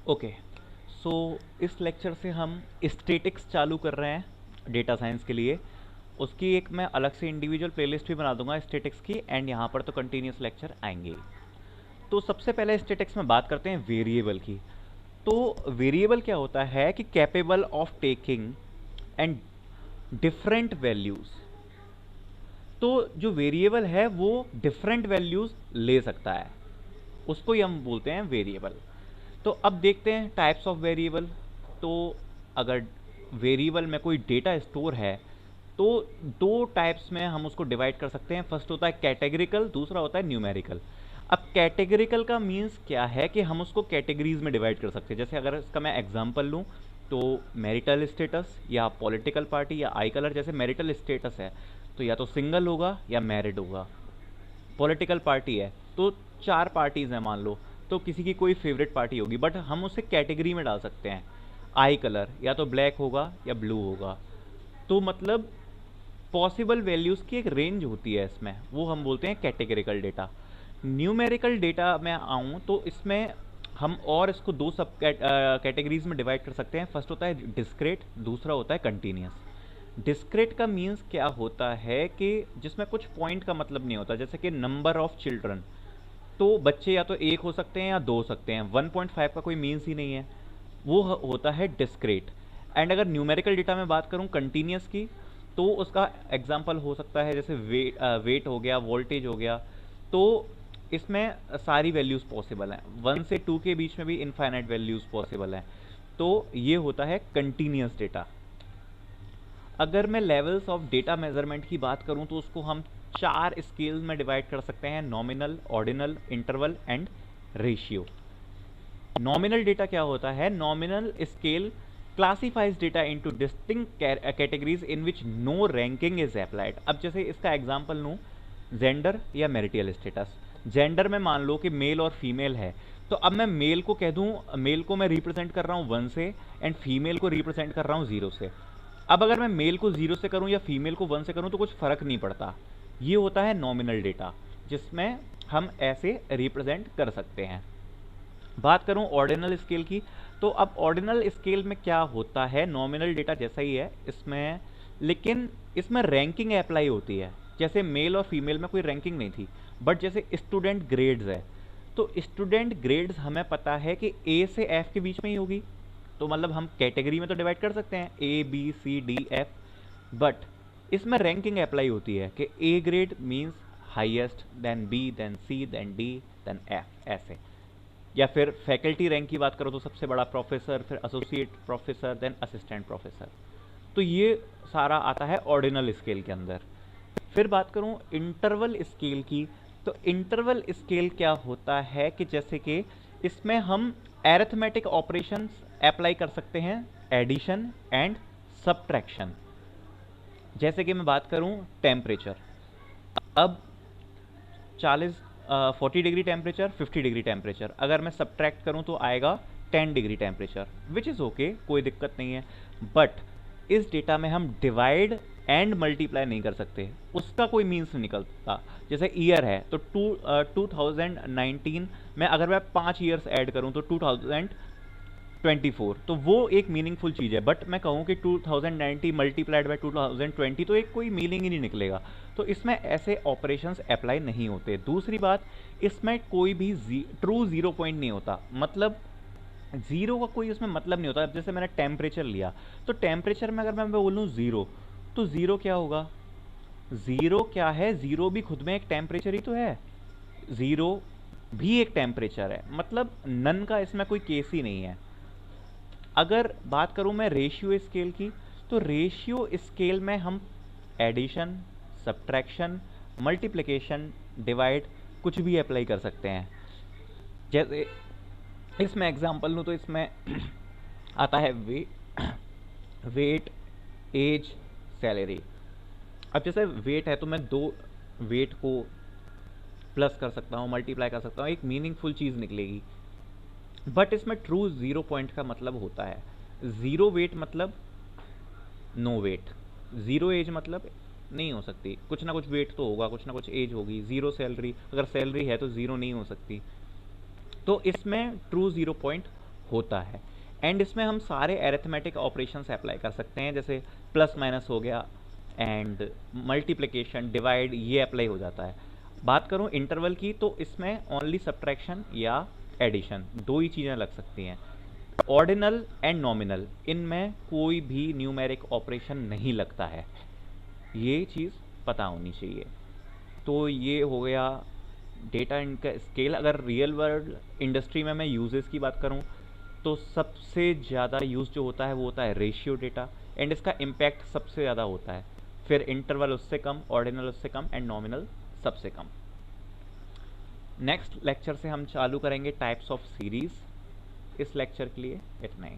Okay, सो इस lecture से हम स्टैटिक्स चालू कर रहे हैं डेटा साइंस के लिए। उसकी एक मैं अलग से इंडिविजुअल प्लेलिस्ट भी बना दूंगा स्टैटिक्स की, एंड यहाँ पर तो कंटिन्यूस लेक्चर आएंगे। तो सबसे पहले स्टैटिक्स में बात करते हैं वेरिएबल की। तो वेरिएबल क्या होता है कि capable of taking and different values. तो जो वेरिएबल है वो डिफरेंट वैल्यूज़ ले सकता है, उसको ही हम बोलते हैं वेरिएबल। तो अब देखते हैं टाइप्स ऑफ वेरिएबल। तो अगर वेरिएबल में कोई डेटा स्टोर है तो दो टाइप्स में हम उसको डिवाइड कर सकते हैं। फर्स्ट होता है कैटेगरिकल, दूसरा होता है न्यूमेरिकल। अब कैटेगरिकल का मीन्स क्या है कि हम उसको कैटेगरीज में डिवाइड कर सकते हैं। जैसे अगर इसका मैं एग्जांपल लूँ तो मैरिटल स्टेटस या पॉलिटिकल पार्टी या आई कलर। जैसे मैरिटल स्टेटस है तो या तो सिंगल होगा या मैरिड होगा। पॉलिटिकल पार्टी है तो चार पार्टीज हैं मान लो, तो किसी की कोई फेवरेट पार्टी होगी, बट हम उसे कैटेगरी में डाल सकते हैं। आई कलर या तो ब्लैक होगा या ब्लू होगा। तो मतलब पॉसिबल वैल्यूज़ की एक रेंज होती है इसमें, वो हम बोलते हैं कैटेगरिकल डेटा। न्यूमेरिकल डेटा में आऊँ तो इसमें हम और इसको दो सब कैटेगरीज में डिवाइड कर सकते हैं। फर्स्ट होता है डिस्क्रेट, दूसरा होता है कंटिन्यूस। डिस्क्रेट का मीन्स क्या होता है कि जिसमें कुछ पॉइंट का मतलब नहीं होता, जैसे कि नंबर ऑफ चिल्ड्रन। तो बच्चे या तो एक हो सकते हैं या दो हो सकते हैं, 1.5 का कोई मीन्स ही नहीं है, वो होता है डिस्क्रेट। एंड अगर न्यूमेरिकल डेटा में बात करूं कंटिन्यूस की, तो उसका एग्जांपल हो सकता है जैसे वेट हो गया, वोल्टेज हो गया। तो इसमें सारी वैल्यूज़ पॉसिबल हैं, 1 से 2 के बीच में भी इनफाइनाइट वैल्यूज़ पॉसिबल हैं। तो ये होता है कंटिन्यूस डेटा। अगर मैं लेवल्स ऑफ डेटा मेजरमेंट की बात करूं तो उसको हम चार स्केल में डिवाइड कर सकते हैं: nominal, ordinal, interval and ratio. Nominal data क्या होता है? Nominal scale classifies data into distinct categories in which no ranking is applied. अब जैसे इसका एग्जांपल लूँ, जेंडर या मैरिटल स्टेटस। जेंडर में मान लो कि मेल और फीमेल है, तो अब मैं मेल को कह दूं, मेल को मैं रिप्रेजेंट कर रहा हूँ 1 से, एंड फीमेल को रिप्रेजेंट कर रहा हूँ 0 से। अब अगर मैं मेल को 0 से करूं या फीमेल को 1 से करूं तो कुछ फर्क नहीं पड़ता। ये होता है नॉमिनल डेटा, जिसमें हम ऐसे रिप्रेजेंट कर सकते हैं। बात करूं ऑर्डिनल स्केल की, तो अब ऑर्डिनल स्केल में क्या होता है, नॉमिनल डेटा जैसा ही है इसमें, लेकिन इसमें रैंकिंग अप्लाई होती है। जैसे मेल और फीमेल में कोई रैंकिंग नहीं थी, बट जैसे स्टूडेंट ग्रेड्स है, तो स्टूडेंट ग्रेड्स हमें पता है कि ए से एफ के बीच में ही होगी। तो मतलब हम कैटेगरी में तो डिवाइड कर सकते हैं A B C D F, but इसमें रैंकिंग अप्लाई होती है कि A grade means highest, then B, then C, then D, then F, ऐसे। या फिर फैकल्टी रैंक की बात करो तो सबसे बड़ा प्रोफेसर, फिर associate professor, then assistant professor. तो ये सारा आता है ऑर्डिनल स्केल के अंदर। फिर बात करूं इंटरवल स्केल की, तो इंटरवल स्केल क्या होता है कि जैसे कि इसमें हम एरिथमेटिक ऑपरेशंस अप्लाई कर सकते हैं, एडिशन एंड सब्ट्रैक्शन। जैसे कि मैं बात करूं टेम्परेचर, अब 40 डिग्री टेम्परेचर, 50 डिग्री टेम्परेचर, अगर मैं सब्ट्रैक्ट करूं तो आएगा 10 degree temperature, which is okay, कोई दिक्कत नहीं है। बट इस डेटा में हम डिवाइड एंड मल्टीप्लाई नहीं कर सकते, उसका कोई मीन्स नहीं निकलता। जैसे ईयर है तो 2019 में अगर मैं 5 ईयर्स ऐड करूं तो 2024, तो वो एक मीनिंगफुल चीज़ है। बट मैं कहूँ कि 2090 मल्टीप्लाइड बाई 2020, तो एक कोई मीनिंग ही नहीं निकलेगा। तो इसमें ऐसे ऑपरेशंस अप्लाई नहीं होते। दूसरी बात, इसमें कोई भी ट्रू जीरो पॉइंट नहीं होता, मतलब जीरो का कोई उसमें मतलब नहीं होता। अब जैसे मैंने टेम्परेचर लिया, तो टेम्परेचर में अगर मैं बोलूँ जीरो, तो जीरो क्या होगा? जीरो क्या है? जीरो भी खुद में एक टेम्परेचर ही तो है, जीरो भी एक टेम्परेचर है, मतलब नन का इसमें कोई केस ही नहीं है। अगर बात करूं मैं रेशियो स्केल की, तो रेशियो स्केल में हम एडिशन, सब्ट्रैक्शन, मल्टीप्लिकेशन, डिवाइड कुछ भी अप्लाई कर सकते हैं। जैसे इसमें एग्जांपल लूँ तो इसमें आता है वेट, एज, सैलरी। अब जैसे वेट है तो मैं दो वेट को प्लस कर सकता हूँ, मल्टीप्लाई कर सकता हूँ, एक मीनिंगफुल चीज़ निकलेगी। बट इसमें ट्रू जीरो पॉइंट का मतलब होता है, जीरो वेट मतलब नो वेट, जीरो एज मतलब नहीं हो सकती, कुछ ना कुछ वेट तो होगा, कुछ ना कुछ एज होगी। जीरो सैलरी, अगर सैलरी है तो जीरो नहीं हो सकती। तो इसमें ट्रू जीरो पॉइंट होता है। एंड इसमें हम सारे एरिथमेटिक ऑपरेशंस अप्लाई कर सकते हैं, जैसे प्लस माइनस हो गया एंड मल्टीप्लिकेशन डिवाइड, ये अप्लाई हो जाता है। बात करूं इंटरवल की तो इसमें ओनली सब्ट्रैक्शन या एडिशन दो ही चीज़ें लग सकती हैं। ऑर्डिनल एंड नॉमिनल, इनमें कोई भी न्यूमेरिक ऑपरेशन नहीं लगता है, ये चीज़ पता होनी चाहिए। तो ये हो गया डेटा इनका स्केल। अगर रियल वर्ल्ड इंडस्ट्री में मैं यूजेस की बात करूं तो सबसे ज़्यादा यूज़ जो होता है वो होता है रेशियो डेटा, एंड इसका इम्पैक्ट सबसे ज़्यादा होता है। फिर इंटरवल उससे कम, ऑर्डिनल उससे कम एंड नॉमिनल सबसे कम। नेक्स्ट लेक्चर से हम चालू करेंगे टाइप्स ऑफ सीरीज़। इस लेक्चर के लिए इतना ही।